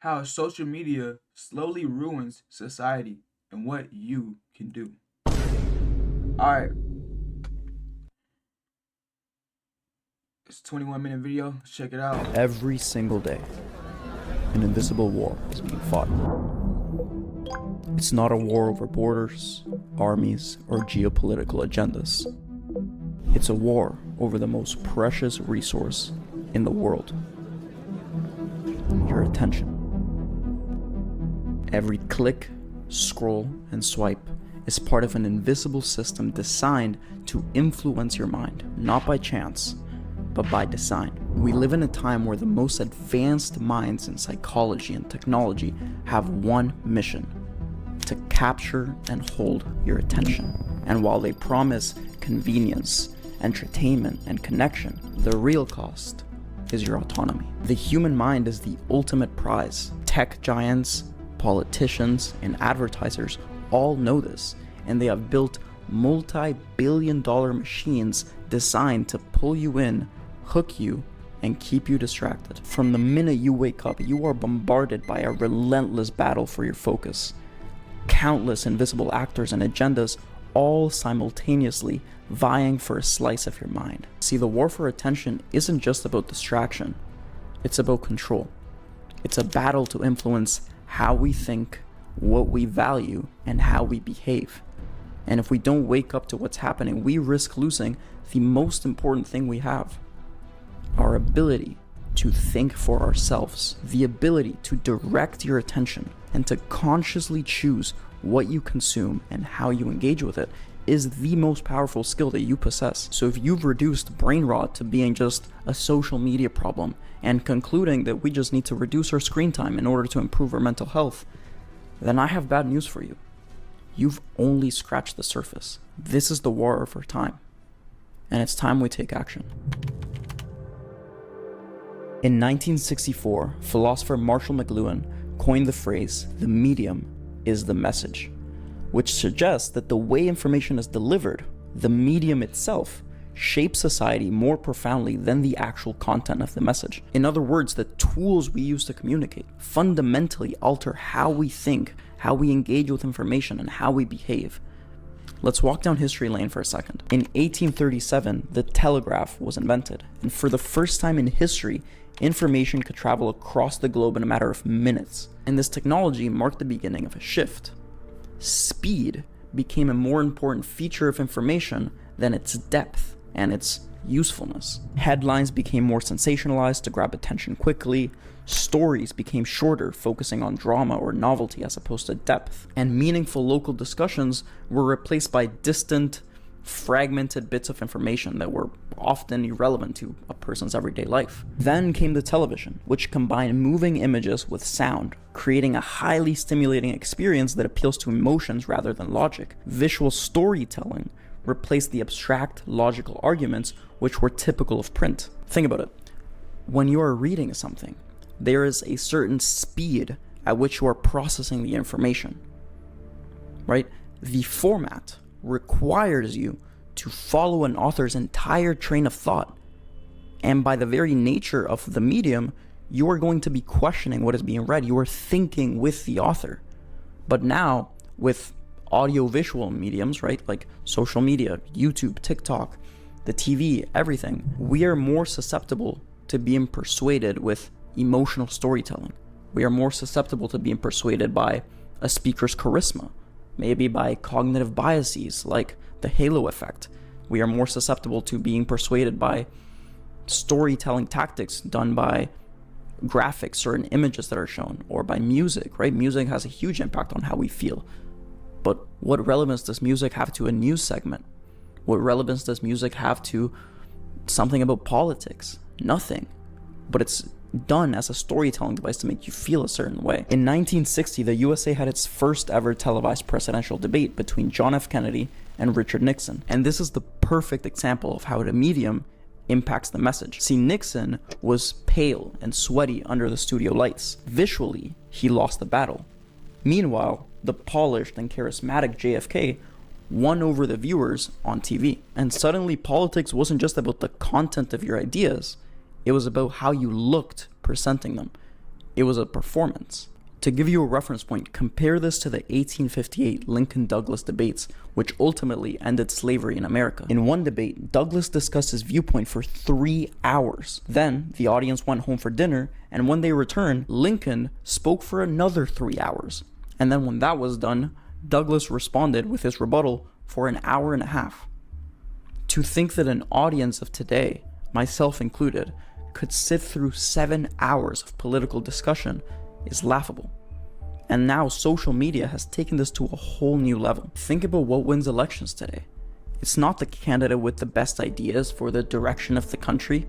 how social media slowly ruins society and what you can do. All right, it's a 21-minute video. Let's check it out. Every single day, an invisible war is being fought. It's not a war over borders, armies, or geopolitical agendas. It's a war over the most precious resource in the world: your attention. Every click, scroll, and swipe is part of an invisible system designed to influence your mind, not by chance, but by design. We live in a time where the most advanced minds in psychology and technology have one mission: to capture and hold your attention. And while they promise convenience, entertainment, and connection, the real cost is your autonomy. The human mind is the ultimate prize. Tech giants, politicians, and advertisers all know this, and they have built multi-billion-dollar machines designed to pull you in, hook you, and keep you distracted. From the minute you wake up, you are bombarded by a relentless battle for your focus. Countless invisible actors and agendas all simultaneously vying for a slice of your mind. See, the war for attention isn't just about distraction, it's about control. It's a battle to influence how we think, what we value, and how we behave. And if we don't wake up to what's happening, we risk losing the most important thing we have: our ability to think for ourselves, the ability to direct your attention and to consciously choose what you consume and how you engage with it is the most powerful skill that you possess. So if you've reduced brain rot to being just a social media problem and concluding that we just need to reduce our screen time in order to improve our mental health, then I have bad news for you. You've only scratched the surface. This is the war of our time, and it's time we take action. In 1964, philosopher Marshall McLuhan coined the phrase, "the medium is the message," which suggests that the way information is delivered, the medium itself, shapes society more profoundly than the actual content of the message. In other words, the tools we use to communicate fundamentally alter how we think, how we engage with information, and how we behave. Let's walk down history lane for a second. In 1837, the telegraph was invented, and for the first time in history, information could travel across the globe in a matter of minutes. And this technology marked the beginning of a shift. Speed became a more important feature of information than its depth and its usefulness. Headlines became more sensationalized to grab attention quickly. Stories became shorter, focusing on drama or novelty as opposed to depth. And meaningful local discussions were replaced by distant, fragmented bits of information that were often irrelevant to a person's everyday life. Then came the television, which combined moving images with sound, creating a highly stimulating experience that appeals to emotions rather than logic. Visual storytelling replaced the abstract, logical arguments which were typical of print. Think about it. When you are reading something, there is a certain speed at which you are processing the information, right? The format requires you to follow an author's entire train of thought. And by the very nature of the medium, you are going to be questioning what is being read. You are thinking with the author. But now, with audio-visual mediums, right, like social media, YouTube, TikTok, the TV, everything, we are more susceptible to being persuaded with emotional storytelling. We are more susceptible to being persuaded by a speaker's charisma, maybe by cognitive biases like the halo effect. We are more susceptible to being persuaded by storytelling tactics done by graphics, certain images that are shown, or by music, right? Music has a huge impact on how we feel. But what relevance does music have to a news segment? What relevance does music have to something about politics? Nothing. But it's done as a storytelling device to make you feel a certain way. In 1960, the USA had its first ever televised presidential debate between John F. Kennedy and Richard Nixon. And this is the perfect example of how the medium impacts the message. See, Nixon was pale and sweaty under the studio lights. Visually, he lost the battle. Meanwhile, the polished and charismatic JFK won over the viewers on TV. And suddenly, politics wasn't just about the content of your ideas, it was about how you looked presenting them. It was a performance. To give you a reference point, compare this to the 1858 Lincoln-Douglas debates, which ultimately ended slavery in America. In one debate, Douglas discussed his viewpoint for 3 hours. Then, the audience went home for dinner, and when they returned, Lincoln spoke for another 3 hours. And then when that was done, Douglas responded with his rebuttal for an hour and a half. To think that an audience of today, myself included, could sit through 7 hours of political discussion is laughable. And now social media has taken this to a whole new level. Think about what wins elections today. It's not the candidate with the best ideas for the direction of the country.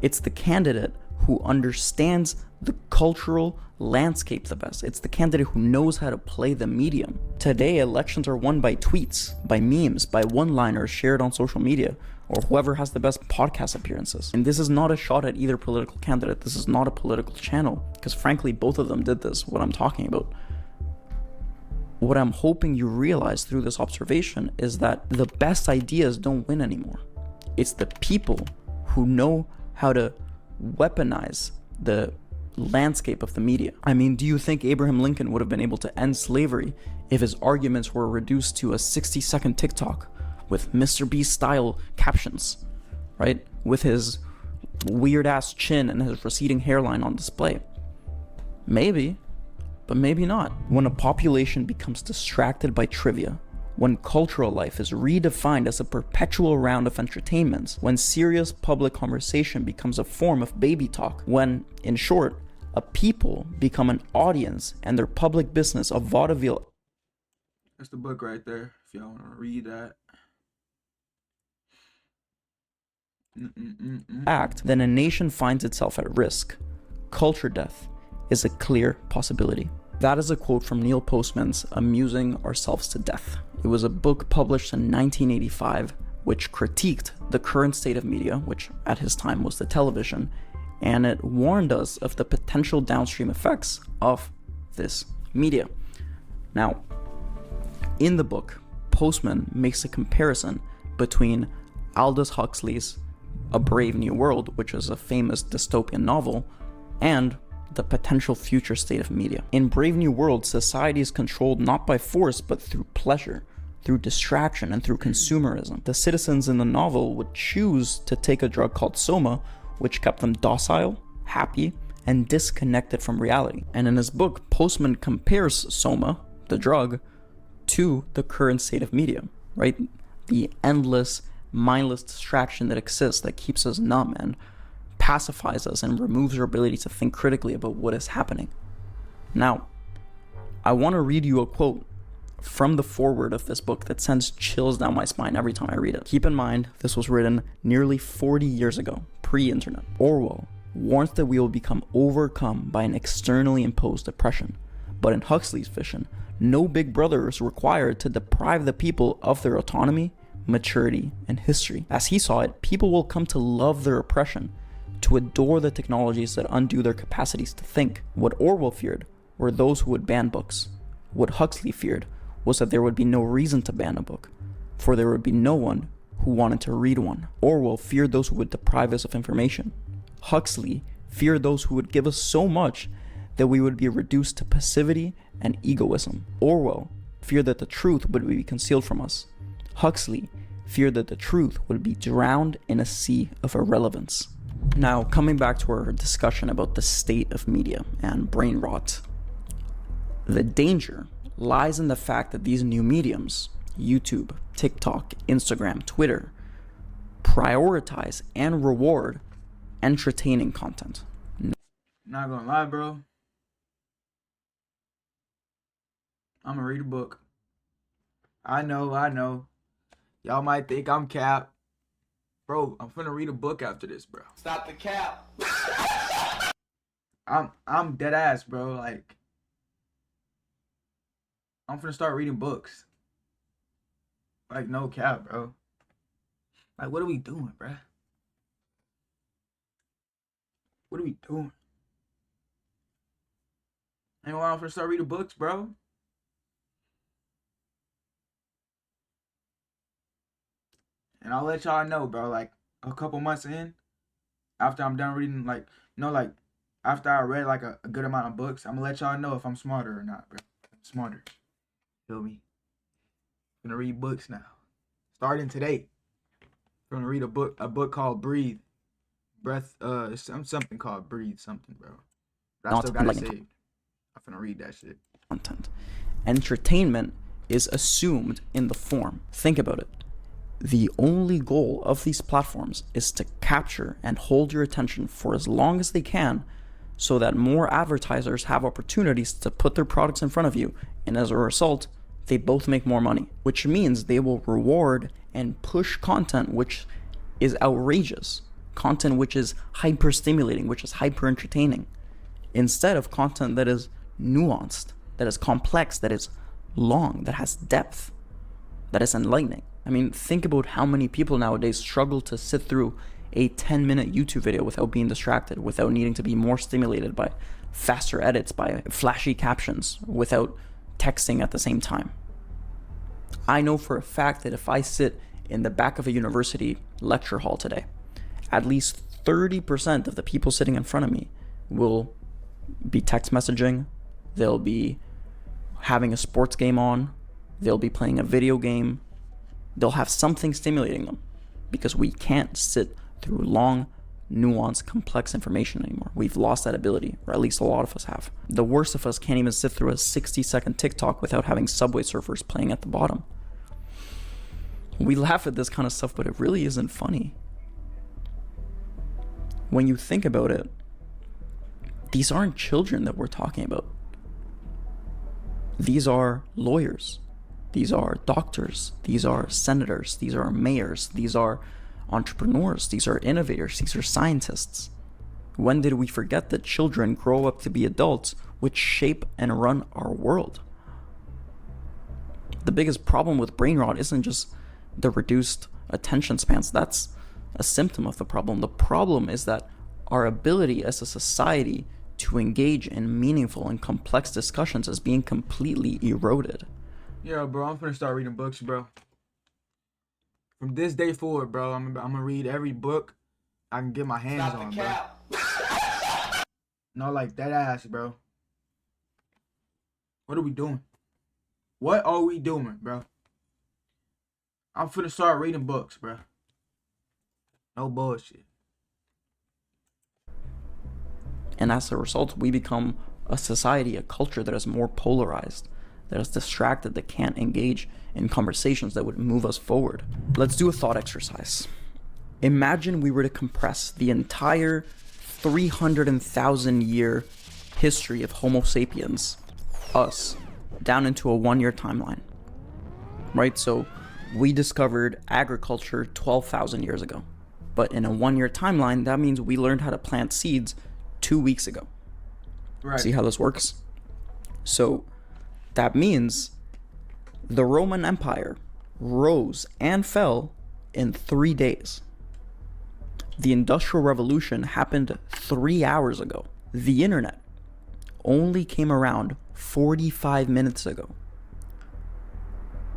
It's the candidate who understands the cultural landscape the best. It's the candidate who knows how to play the medium. Today, elections are won by tweets, by memes, by one-liners shared on social media, or whoever has the best podcast appearances. And this is not a shot at either political candidate. This is not a political channel, because frankly, both of them did this, what I'm talking about. What I'm hoping you realize through this observation is that the best ideas don't win anymore. It's the people who know how to weaponize the landscape of the media. I mean, do you think Abraham Lincoln would have been able to end slavery if his arguments were reduced to a 60-second TikTok with Mr. Beast style captions, right? With his weird ass chin and his receding hairline on display? Maybe, but maybe not. When a population becomes distracted by trivia, when cultural life is redefined as a perpetual round of entertainments, when serious public conversation becomes a form of baby talk, when, in short, a people become an audience and their public business a vaudeville. That's the book right there, if y'all want to read that. Act, then a nation finds itself at risk. Culture death is a clear possibility. That is a quote from Neil Postman's Amusing Ourselves to Death. It was a book published in 1985 which critiqued the current state of media, which at his time was the television, and it warned us of the potential downstream effects of this media. Now, in the book, Postman makes a comparison between Aldous Huxley's A Brave New World, which is a famous dystopian novel, and the potential future state of media. In Brave New World, society is controlled not by force, but through pleasure, through distraction, and through consumerism. The citizens in the novel would choose to take a drug called soma, which kept them docile, happy, and disconnected from reality. And in his book, Postman compares soma, the drug, to the current state of media, right? The endless, mindless distraction that exists that keeps us numb and pacifies us and removes our ability to think critically about what is happening. Now, I want to read you a quote from the foreword of this book that sends chills down my spine every time I read it. Keep in mind, this was written nearly 40 years ago, pre-internet. Orwell warns that we will become overcome by an externally imposed oppression. But in Huxley's vision, no big brother is required to deprive the people of their autonomy, maturity, and history. As he saw it, people will come to love their oppression, to adore the technologies that undo their capacities to think. What Orwell feared were those who would ban books. What Huxley feared was that there would be no reason to ban a book, for there would be no one who wanted to read one. Orwell feared those who would deprive us of information. Huxley feared those who would give us so much that we would be reduced to passivity and egoism. Orwell feared that the truth would be concealed from us. Huxley feared that the truth would be drowned in a sea of irrelevance. Now, coming back to our discussion about the state of media and brain rot, the danger lies in the fact that these new mediums, YouTube, TikTok, Instagram, Twitter, prioritize and reward entertaining content. Not gonna lie, bro. I'm gonna read a book. I know. Y'all might think I'm cap. Bro, I'm finna read a book after this, bro. Stop the cap. I'm dead ass, bro. Like, I'm finna start reading books. Like, no cap, bro. Like, what are we doing, bro? What are we doing? Ain't why I'm finna start reading books, bro. And I'll let y'all know, bro, like, a couple months in, after I'm done reading, like, after I read like a good amount of books, I'm gonna let y'all know if I'm smarter or not, bro. I'm smarter. Feel me? I'm gonna read books now. Starting today. I'm gonna read a book called Breathe. Breath, something called Breathe something, bro. But I still not got it enlightening saved. I'm gonna read that shit. content. Entertainment is assumed in the form. Think about it. The only goal of these platforms is to capture and hold your attention for as long as they can so that more advertisers have opportunities to put their products in front of you, and as a result, they both make more money, which means they will reward and push content which is outrageous, content which is hyper stimulating, which is hyper entertaining, instead of content that is nuanced, that is complex, that is long, that has depth, that is enlightening. I mean, think about how many people nowadays struggle to sit through a 10-minute YouTube video without being distracted, without needing to be more stimulated by faster edits, by flashy captions, without texting at the same time. I know for a fact that if I sit in the back of a university lecture hall today, at least 30% of the people sitting in front of me will be text messaging, they'll be having a sports game on, they'll be playing a video game, they'll have something stimulating them, because we can't sit through long, nuanced, complex information anymore. We've lost that ability, or at least a lot of us have. The worst of us can't even sit through a 60-second TikTok without having Subway Surfers playing at the bottom. We laugh at this kind of stuff, but it really isn't funny. When you think about it, these aren't children that we're talking about. These are lawyers. These are doctors. These are senators. These are mayors. These are entrepreneurs. These are innovators. These are scientists. When did we forget that children grow up to be adults which shape and run our world? The biggest problem with brain rot isn't just the reduced attention spans. That's a symptom of the problem. The problem is that our ability as a society to engage in meaningful and complex discussions is being completely eroded. Yeah, bro, I'm finna start reading books, bro. From this day forward, bro, I'm gonna read every book I can get my hands on, bro. No, like that ass, bro. What are we doing? What are we doing, bro? I'm finna start reading books, bro. No bullshit. And as a result, we become a society, a culture that is more polarized, that is distracted, that can't engage in conversations that would move us forward. Let's do a thought exercise. Imagine we were to compress the entire 300,000 year history of Homo sapiens, us, down into a 1-year timeline. Right? So we discovered agriculture 12,000 years ago. But in a 1-year timeline, that means we learned how to plant seeds 2 weeks ago. Right. See how this works? So that means the Roman Empire rose and fell in 3 days. The Industrial Revolution happened 3 hours ago. The internet only came around 45 minutes ago.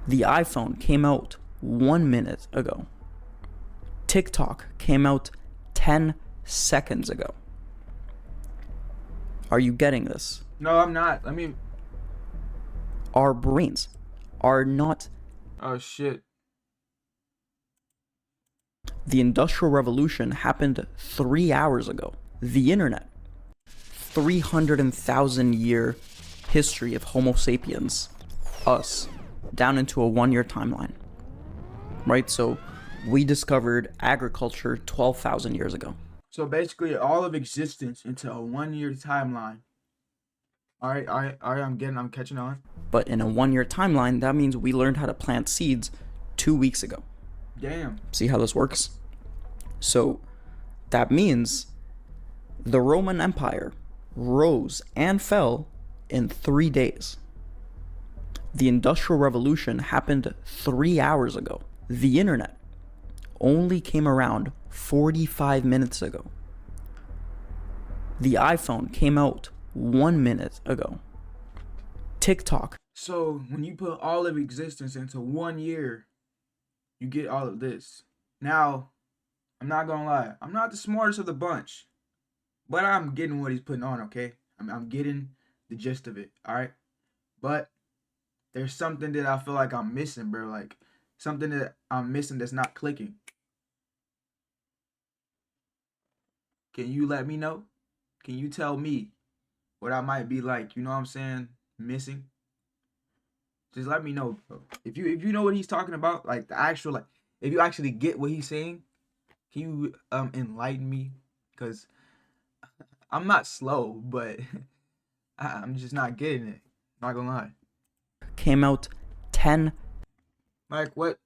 The iPhone came out 1 minute ago. TikTok came out 10 seconds ago. Are you getting this? No, I'm not. Let me. Our brains are not. Oh shit. The Industrial Revolution happened 3 hours ago. The internet, 300,000 year history of Homo sapiens, us, down into a 1-year timeline. Right? So we discovered agriculture 12,000 years ago. So basically, all of existence into a 1-year timeline. All right. I'm catching on. But in a 1-year timeline, that means we learned how to plant seeds 2 weeks ago. Damn. See how this works? So that means the Roman Empire rose and fell in 3 days. The Industrial Revolution happened 3 hours ago. The internet only came around 45 minutes ago. The iPhone came out 1 minute ago. TikTok. So when you put all of existence into 1 year, you get all of this. Now, I'm not gonna lie. I'm not the smartest of the bunch. But I'm getting what he's putting on, okay? I'm getting the gist of it, all right? But there's something that I feel like I'm missing, bro. Like something that I'm missing that's not clicking. Can you let me know? Can you tell me what I might be like, you know what I'm saying, missing? Just let me know, bro. If you know what he's talking about, like the actual like if you actually get what he's saying, can you enlighten me? Cause I'm not slow, but I'm just not getting it. Not gonna lie. Came out 10. Like what?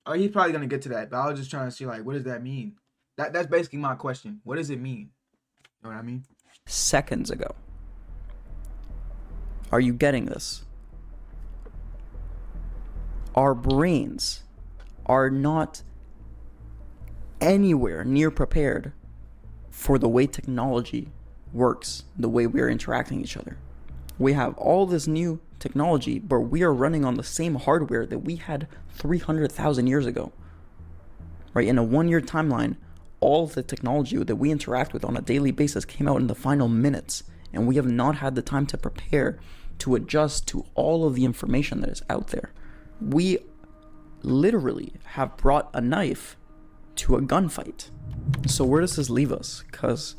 Oh, he's probably gonna get to that, but I was just trying to see like what does that mean? That's basically my question. What does it mean? You know what I mean? seconds ago. Are you getting this? Our brains are not anywhere near prepared for the way technology works, the way we are interacting with each other. We have all this new technology, but we are running on the same hardware that we had 300,000 years ago. Right? In a 1-year timeline, all of the technology that we interact with on a daily basis came out in the final minutes, and we have not had the time to prepare to adjust to all of the information that is out there. We literally have brought a knife to a gunfight. So where does this leave us? Because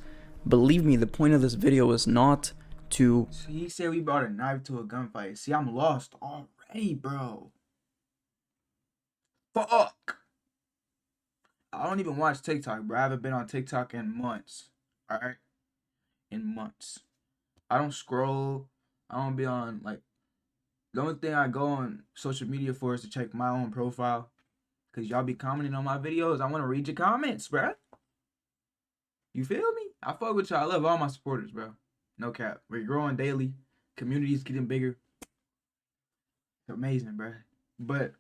believe me, the point of this video is not to... So he said we brought a knife to a gunfight. See, I'm lost already, bro. Fuck. I don't even watch TikTok, bro. I haven't been on TikTok in months. Alright? In months. I don't scroll. I don't be on, like, the only thing I go on social media for is to check my own profile. Because y'all be commenting on my videos. I want to read your comments, bro. You feel me? I fuck with y'all. I love all my supporters, bro. No cap. We're growing daily. Community's getting bigger. It's amazing, bro. But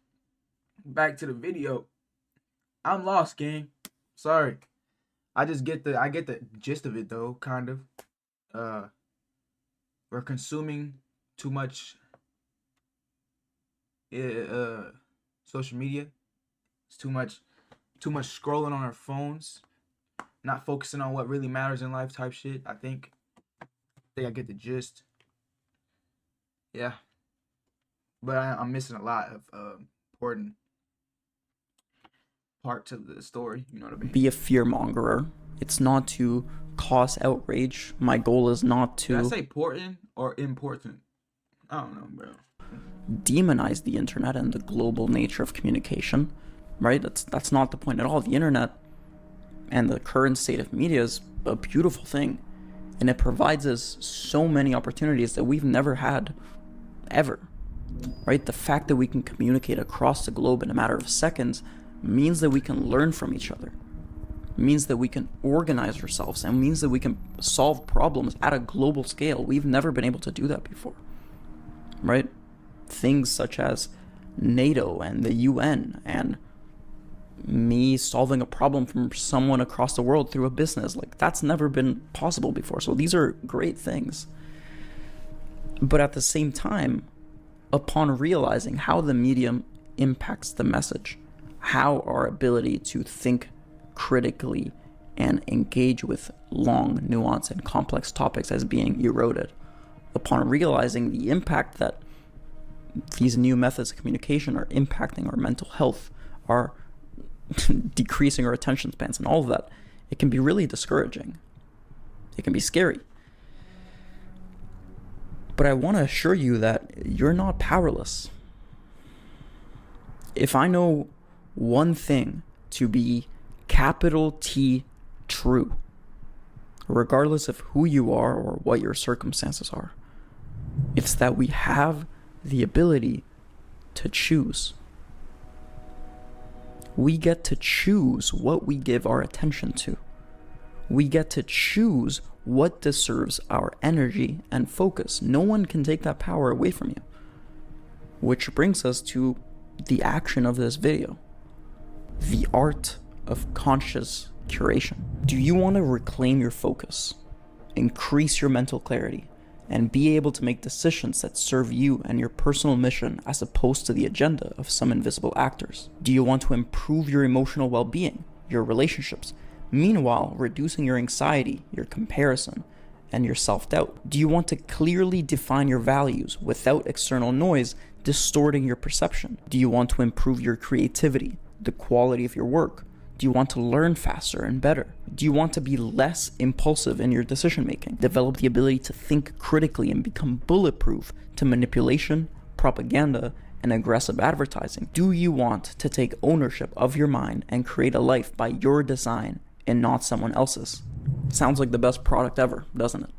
back to the video. I'm lost, gang. Sorry. I get the gist of it though, kind of. We're consuming too much social media. It's too much scrolling on our phones. Not focusing on what really matters in life type shit, I think I get the gist. Yeah. But I'm missing a lot of important parts of the story, you know what I mean? Be a fearmongerer. It's not to cause outrage. My goal is not to... Did I say important or important? I don't know, bro. demonize the internet and the global nature of communication, right? That's not the point at all. The internet and the current state of media is a beautiful thing, and it provides us so many opportunities that we've never had ever, right? The fact that we can communicate across the globe in a matter of seconds means that we can learn from each other, means that we can organize ourselves, and means that we can solve problems at a global scale. We've never been able to do that before, right? Things such as NATO and the UN, and me solving a problem from someone across the world through a business, like that's never been possible before. So these are great things. But at the same time, upon realizing how the medium impacts the message, how our ability to think critically and engage with long, nuanced, and complex topics is being eroded, upon realizing the impact that these new methods of communication are impacting our mental health, are decreasing our attention spans, and all of that, it can be really discouraging. It can be scary. But I want to assure you that you're not powerless. If I know one thing to be capital T true, regardless of who you are or what your circumstances are, it's that we have the ability to choose. We get to choose what we give our attention to. We get to choose what deserves our energy and focus. No one can take that power away from you. Which brings us to the action of this video. The art of conscious curation. Do you want to reclaim your focus, increase your mental clarity, and be able to make decisions that serve you and your personal mission as opposed to the agenda of some invisible actors? Do you want to improve your emotional well-being, your relationships, Meanwhile, reducing your anxiety, your comparison, and your self-doubt. Do you want to clearly define your values without external noise distorting your perception? Do you want to improve your creativity, the quality of your work? Do you want to learn faster and better? Do you want to be less impulsive in your decision making? Develop the ability to think critically and become bulletproof to manipulation, propaganda, and aggressive advertising? Do you want to take ownership of your mind and create a life by your design and not someone else's? Sounds like the best product ever, doesn't it?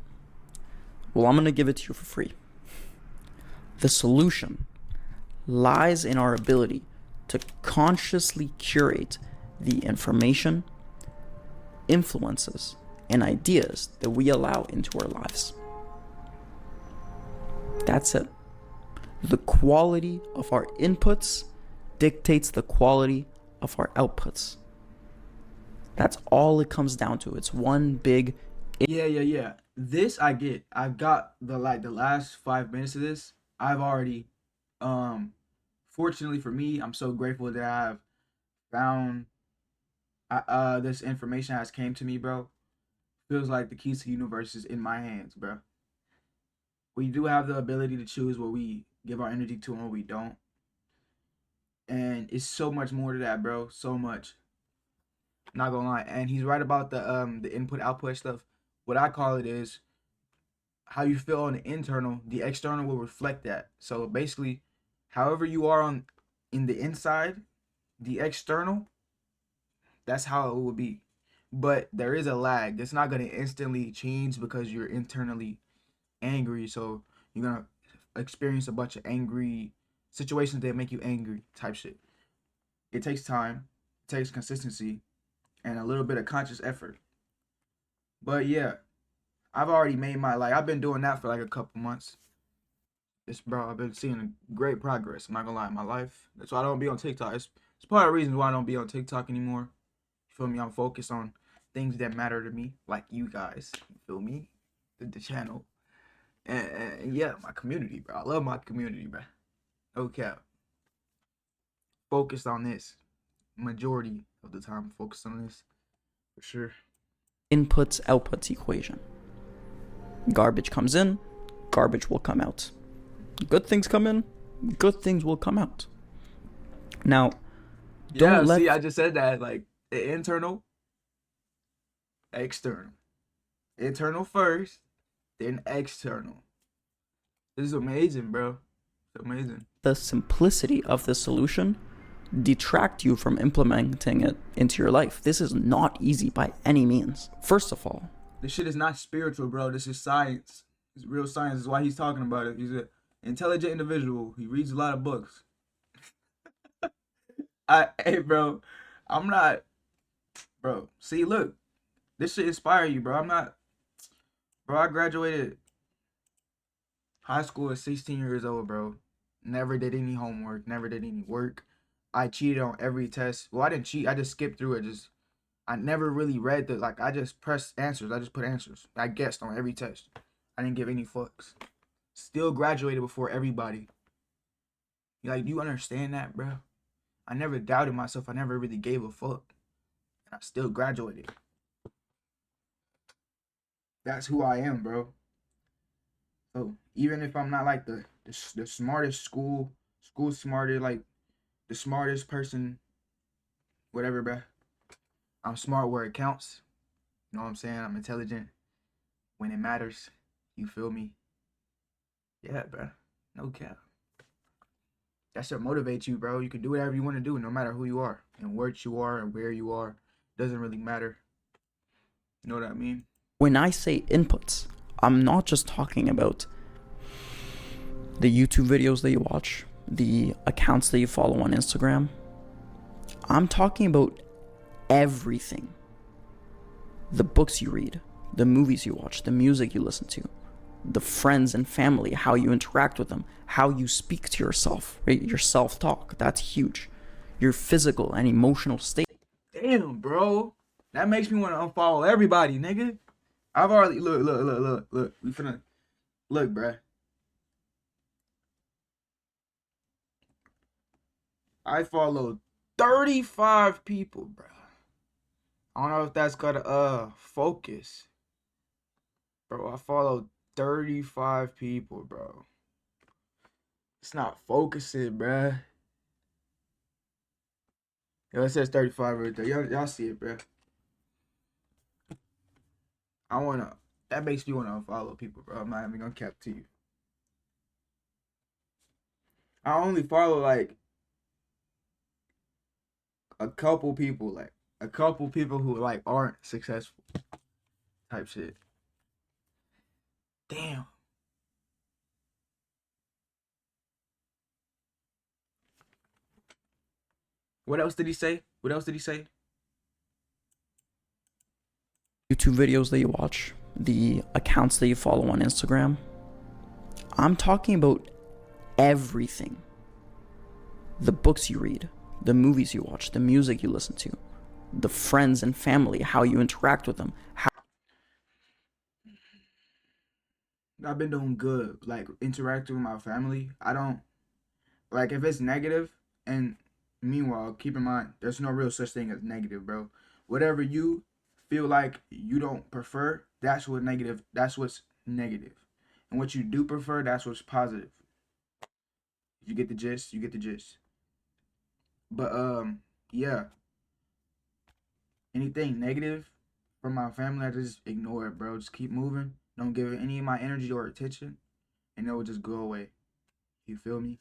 Well, I'm going to give it to you for free. The solution lies in our ability to consciously curate the information, influences, and ideas that we allow into our lives. That's it. The quality of our inputs dictates the quality of our outputs. That's all it comes down to. It's one big... Yeah. This I get. I've got the last 5 minutes of this. I've already, fortunately for me, I'm so grateful that I've found this information has came to me, bro. Feels like the keys to the universe is in my hands, bro. We do have the ability to choose what we give our energy to and what we don't. And it's so much more to that, bro. So much. Not gonna lie. And he's right about the input output stuff. What I call it is how you feel on the internal, the external will reflect that. So basically, however you are in the inside, the external, that's how it will be. But there is a lag. It's not gonna instantly change because you're internally angry. So you're gonna experience a bunch of angry situations that make you angry type shit. It takes time, it takes consistency, and a little bit of conscious effort. But yeah, I've already made I've been doing that for like a couple months. Bro, I've been seeing great progress. I'm not gonna lie, in my life. That's why I don't be on TikTok. It's part of the reason why I don't be on TikTok anymore. You feel me? I'm focused on things that matter to me, like you guys. You feel me? The channel. And yeah, my community, bro. I love my community, bro. No cap. Focused on this. Majority of the time, focused on this. For sure. Inputs outputs equation. Garbage comes in, garbage will come out. Good things come in, good things will come out. Now, I just said that, like, the internal, external. Internal first, then external. This is amazing, bro. It's amazing. The simplicity of the solution detract you from implementing it into your life. This is not easy by any means. First of all, this shit is not spiritual, bro. This is science. It's real science. This is why he's talking about it. He's an intelligent individual. He reads a lot of books. Hey, bro, I'm not, bro. See, look, this should inspire you, bro. I graduated high school at 16 years old, bro. Never did any homework. Never did any work. I cheated on every test. Well, I didn't cheat. I just skipped through it. I never really read I just pressed answers. I just put answers. I guessed on every test. I didn't give any fucks. Still graduated before everybody. Like, do you understand that, bro? I never doubted myself. I never really gave a fuck. And I still graduated. That's who I am, bro. So even if I'm not like the smartest school smarter, like the smartest person, whatever, bro. I'm smart where it counts. You know what I'm saying? I'm intelligent when it matters. You feel me? Yeah, bro. No cap. That should motivate you, bro. You can do whatever you want to do, no matter who you are and what you are and where you are. Doesn't really matter. You know what I mean? When I say inputs, I'm not just talking about the YouTube videos that you watch, the accounts that you follow on Instagram. I'm talking about everything. The books you read, the movies you watch, the music you listen to, the friends and family, how you interact with them, how you speak to yourself, right? Your self-talk, that's huge. Your physical and emotional state. Damn, bro. That makes me want to unfollow everybody, nigga. I've already look. We finna look, bruh. I follow 35 people, bruh. I don't know if that's gotta focus. Bro, I follow 35 people, bro. It's not focusing, bruh. Yo, it says 35 right there. Y'all see it, bruh. That makes me wanna follow people, bro. I'm not even gonna cap to you. I only follow like a couple people who like aren't successful type shit. Damn. What else did he say? YouTube videos that you watch, the accounts that you follow on Instagram. I'm talking about everything. The books you read, the movies you watch, the music you listen to, the friends and family, how you interact with them. I've been doing good, like interacting with my family. I don't like if it's negative, and meanwhile, keep in mind, there's no real such thing as negative, bro. Whatever you feel like you don't prefer, that's what's negative. And what you do prefer, that's what's positive. You get the gist. But yeah. Anything negative from my family, I just ignore it, bro. Just keep moving. Don't give it any of my energy or attention, and it will just go away. You feel me?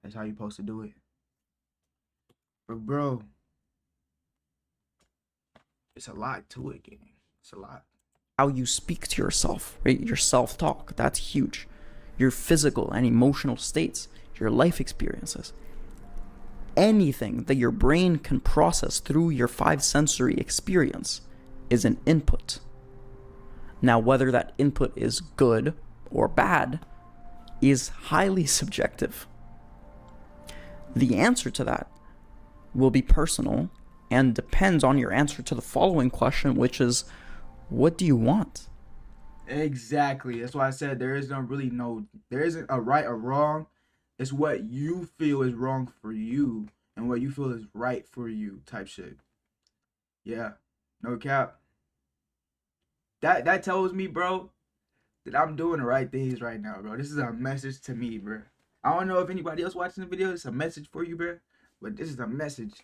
That's how you supposed to do it. But bro, it's a lot to it, gang. It's a lot. How you speak to yourself, right? Your self-talk, that's huge. Your physical and emotional states, your life experiences. Anything that your brain can process through your five sensory experience is an input. Now, whether that input is good or bad is highly subjective. The answer to that will be personal and depends on your answer to the following question, which is, what do you want? Exactly. That's why I said there isn't a right or wrong. It's what you feel is wrong for you and what you feel is right for you type shit. Yeah. No cap. That tells me, bro, that I'm doing the right things right now, bro. This is a message to me, bro. I don't know if anybody else watching the video, it's a message for you, bro. But this is a message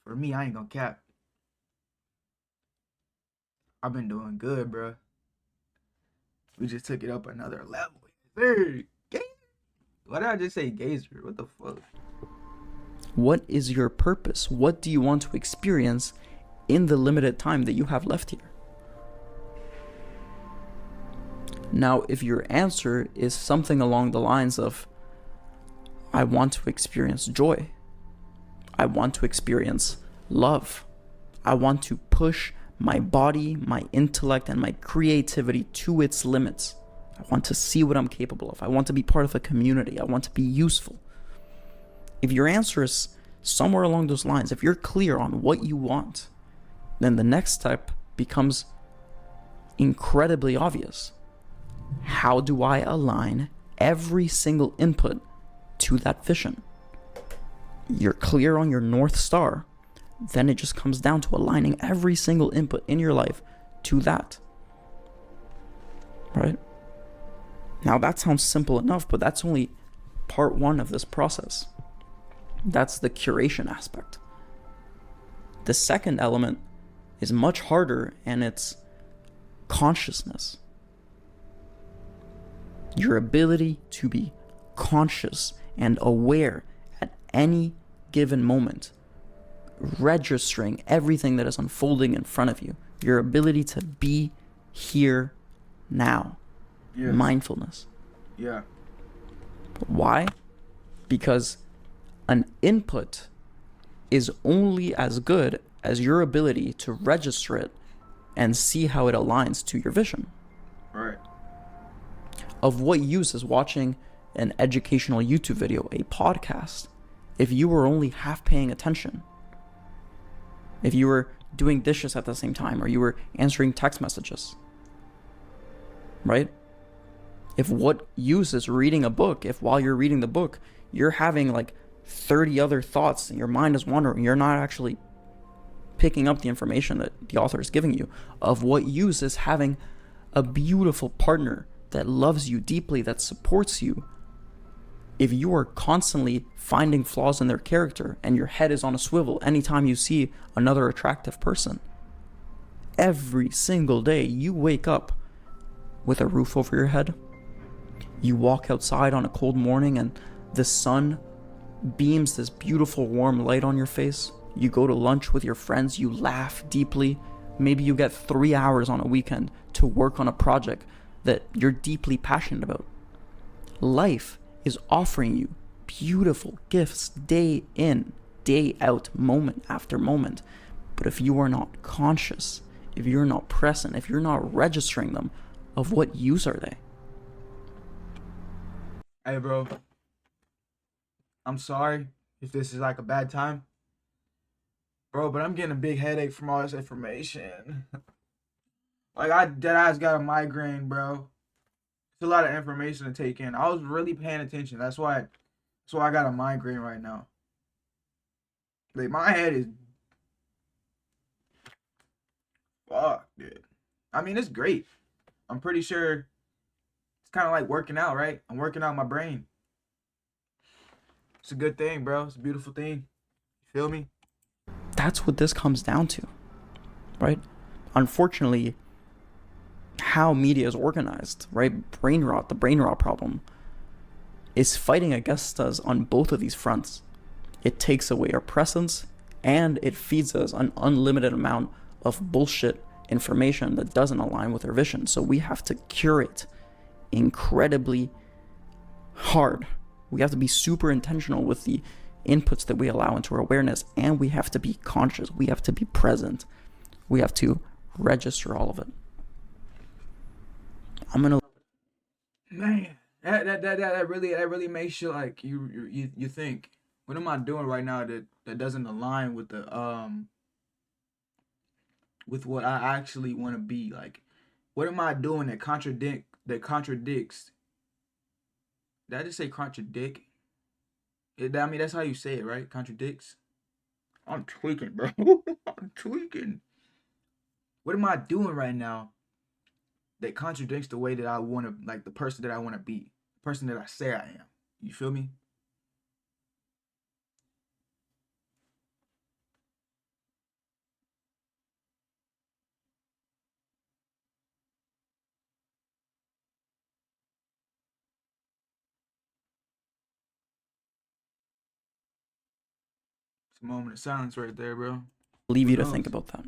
for me. I ain't gonna cap. I've been doing good, bro. We just took it up another level. Hey, why did I just say gazer? What the fuck? What is your purpose? What do you want to experience in the limited time that you have left here? Now, if your answer is something along the lines of, I want to experience joy, I want to experience love, I want to push my body, my intellect, and my creativity to its limits. I want to see what I'm capable of. I want to be part of a community. I want to be useful. If your answer is somewhere along those lines, if you're clear on what you want, then the next step becomes incredibly obvious. How do I align every single input to that vision? You're clear on your North Star. Then it just comes down to aligning every single input in your life to that. Right? Now that sounds simple enough, but that's only part one of this process. That's the curation aspect. The second element is much harder, and it's consciousness. Your ability to be conscious and aware at any given moment, registering everything that is unfolding in front of you. Your ability to be here now. Yes. Mindfulness. Yeah. Why? Because an input is only as good as your ability to register it and see how it aligns to your vision. Right. Of what use is watching an educational YouTube video, a podcast, if you were only half paying attention? If you were doing dishes at the same time, or you were answering text messages, right? If what use is reading a book, if while you're reading the book, you're having like 30 other thoughts and your mind is wandering, you're not actually picking up the information that the author is giving you. Of what use is having a beautiful partner that loves you deeply, that supports you, if you are constantly finding flaws in their character and your head is on a swivel anytime you see another attractive person? Every single day you wake up with a roof over your head. You walk outside on a cold morning and the sun beams this beautiful warm light on your face. You go to lunch with your friends, you laugh deeply. Maybe you get 3 hours on a weekend to work on a project that you're deeply passionate about. Life is offering you beautiful gifts day in, day out, moment after moment. But if you are not conscious, if you're not present, if you're not registering them, of what use are they? Hey, bro. I'm sorry if this is like a bad time. Bro, but I'm getting a big headache from all this information. Like, I deadass got a migraine, bro. It's a lot of information to take in. I was really paying attention. That's why I got a migraine right now. Like, my head is fuck, dude. I mean, it's great. I'm pretty sure it's kind of like working out, right? I'm working out my brain. It's a good thing, bro. It's a beautiful thing. You feel me? That's what this comes down to, right? Unfortunately, how media is organized, right? Brain rot, the brain rot problem, is fighting against us on both of these fronts. It takes away our presence and it feeds us an unlimited amount of bullshit information that doesn't align with our vision. So we have to curate incredibly hard. We have to be super intentional with the inputs that we allow into our awareness, and we have to be conscious. We have to be present. We have to register all of it. I'm gonna Man, that really makes you like you think, what am I doing right now that doesn't align with the with what I actually want to be? Like, what am I doing that contradicts? Did I just say contradict? I mean, that's how you say it, right? Contradicts. I'm tweaking, bro. I'm tweaking. What am I doing right now that contradicts the way that I want to, like, the person that I want to be, the person that I say I am? You feel me? It's a moment of silence right there, bro. leave Who you to think knows? about that.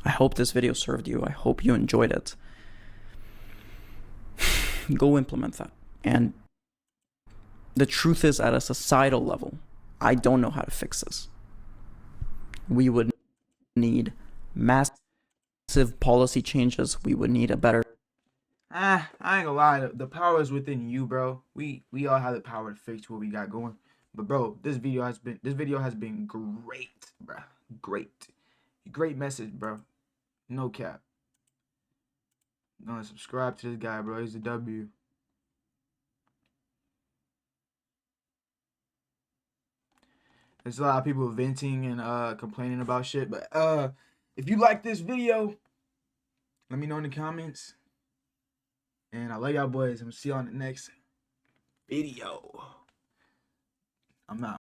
I hope this video served you. I hope you enjoyed it. Go implement that. And the truth is, at a societal level, I don't know how to fix this. We would need massive policy changes. We would need a better I ain't gonna lie. The power is within you, bro. We all have the power to fix what we got going. But bro, this video has been great, bro. Great message, bro. No cap. I'm gonna subscribe to this guy, bro. He's a W. There's a lot of people venting and complaining about shit, but if you like this video, let me know in the comments. And I love y'all boys. I'm gonna see you on the next video. I'm out.